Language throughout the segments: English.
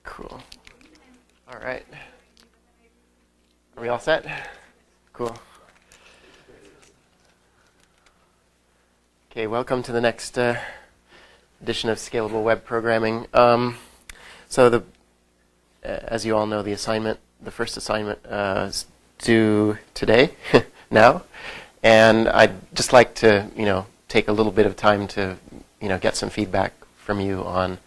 Cool. All right. Are we all set? Cool. Okay, welcome to the next edition of Scalable Web Programming. As you all know, the first assignment is due today, now, and I'd just like to, take a little bit of time to, get some feedback from you on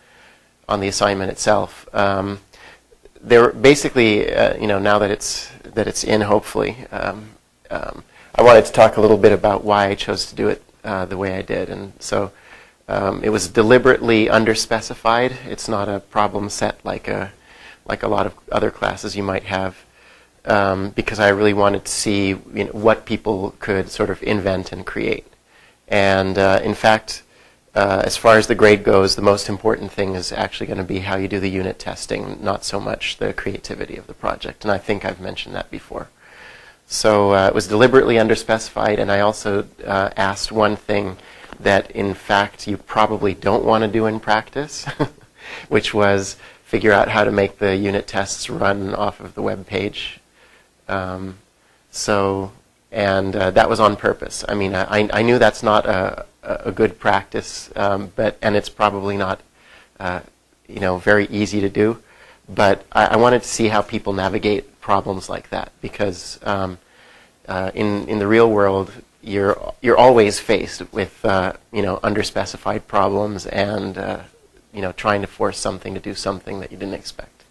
the assignment itself. There basically, now that it's in, hopefully, I wanted to talk a little bit about why I chose to do it the way I did, and so it was deliberately underspecified. It's not a problem set like a lot of other classes you might have, because I really wanted to see what people could sort of invent and create. And in fact, as far as the grade goes, the most important thing is actually going to be how you do the unit testing, not so much the creativity of the project. And I think I've mentioned that before. So it was deliberately underspecified, and I also asked one thing that, in fact, you probably don't want to do in practice, which was figure out how to make the unit tests run off of the web page. That was on purpose. I mean, I knew that's not a good practice, and it's probably not, very easy to do. But I wanted to see how people navigate problems like that, because in the real world, you're always faced with underspecified problems and trying to force something to do something that you didn't expect.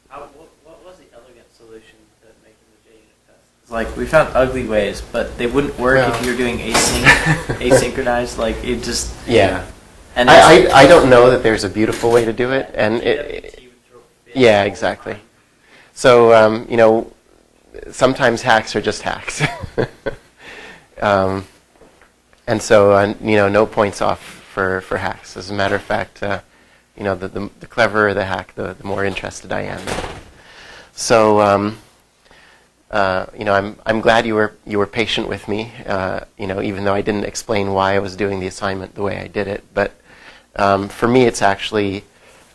What was the elegant solution to making the JUnit test? It's like, we found ugly ways, but they wouldn't work if you're doing asynchronized. Like, it just... Yeah. And I don't know that there's a beautiful way to do it. And yeah, exactly. So, sometimes hacks are just hacks. And so, no points off for hacks. As a matter of fact, the cleverer the hack, the more interested I am. So, I'm glad you were patient with me. Even though I didn't explain why I was doing the assignment the way I did it. But for me, it's actually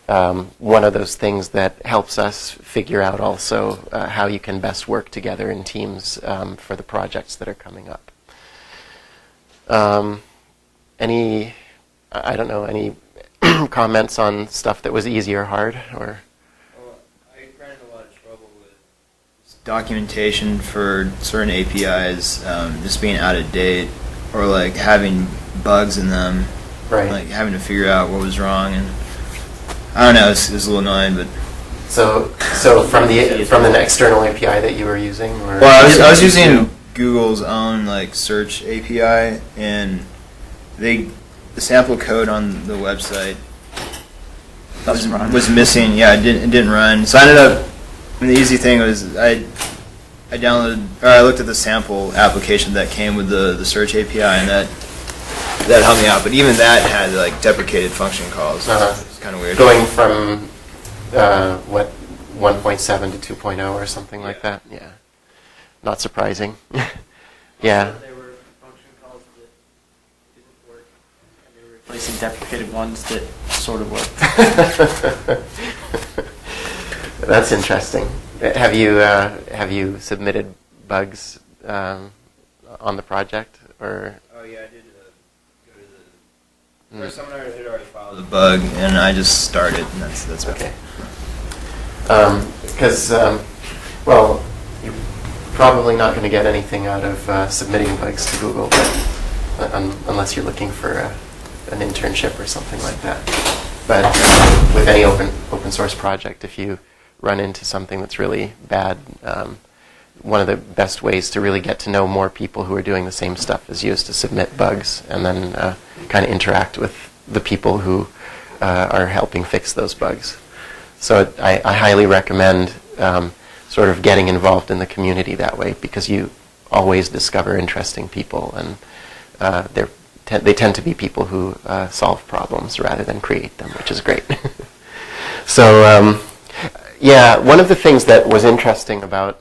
one of those things that helps us figure out also how you can best work together in teams for the projects that are coming up. Any comments on stuff that was easy or hard? Or? Well, I ran into a lot of trouble with documentation for certain APIs just being out of date, or like having bugs in them, right? Like having to figure out what was wrong, and I don't know, it was a little annoying, but. So from the external API that you were using, or? Well, I was using Google's own search API, and the sample code on the website was missing. Yeah, it didn't run. So I ended up. The easy thing was I looked at the sample application that came with the search API, and that helped me out. But even that had deprecated function calls. It's kind of weird. Going from 1.7 to 2.0 or something like that. Yeah, not surprising. Yeah. There were function calls that didn't work, and they were replacing deprecated ones that sort of worked. That's interesting. Have you submitted bugs on the project, or? Oh yeah, I did go to the. Or someone had already filed the bug, and I just started, and that's okay. Because well, you're probably not going to get anything out of submitting bugs to Google, unless you're looking for an internship or something like that. But with any open source project, if you run into something that's really bad, one of the best ways to really get to know more people who are doing the same stuff as you is to submit bugs, and then kind of interact with the people who are helping fix those bugs. So I highly recommend sort of getting involved in the community that way, because you always discover interesting people, and they tend to be people who solve problems rather than create them, which is great. So yeah, one of the things that was interesting about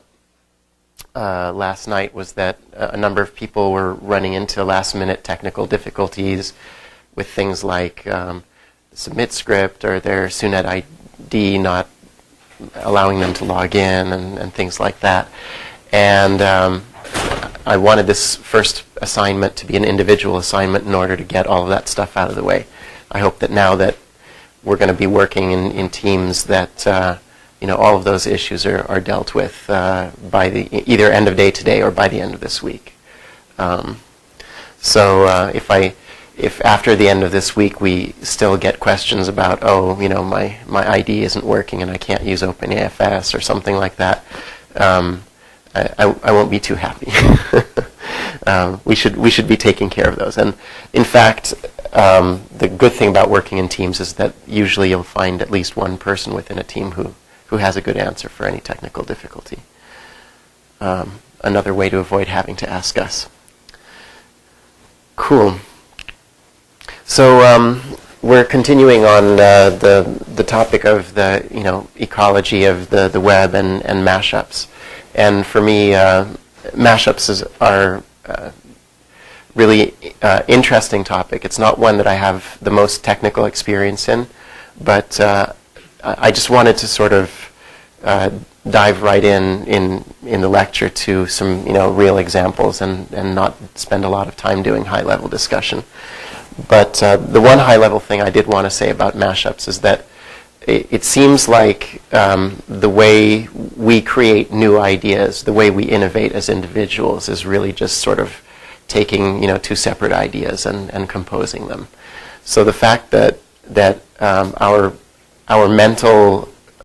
last night was that a number of people were running into last-minute technical difficulties with things like submit script or their SUNET ID not allowing them to log in and things like that. And I wanted this first assignment to be an individual assignment in order to get all of that stuff out of the way. I hope that now that we're going to be working in teams that all of those issues are dealt with by the either end of day today or by the end of this week. So if after the end of this week we still get questions about, my ID isn't working and I can't use OpenAFS or something like that, I won't be too happy. We should be taking care of those. And in fact, the good thing about working in teams is that usually you'll find at least one person within a team who has a good answer for any technical difficulty. Another way to avoid having to ask us. Cool. So we're continuing on the topic of the ecology of the web and mashups. And for me, mashups are really interesting topic. It's not one that I have the most technical experience in, but I just wanted to sort of dive right in the lecture to some real examples and not spend a lot of time doing high-level discussion. But the one high-level thing I did want to say about mashups is that it seems like the way we create new ideas, the way we innovate as individuals, is really just sort of taking two separate ideas and composing them. So the fact that our mental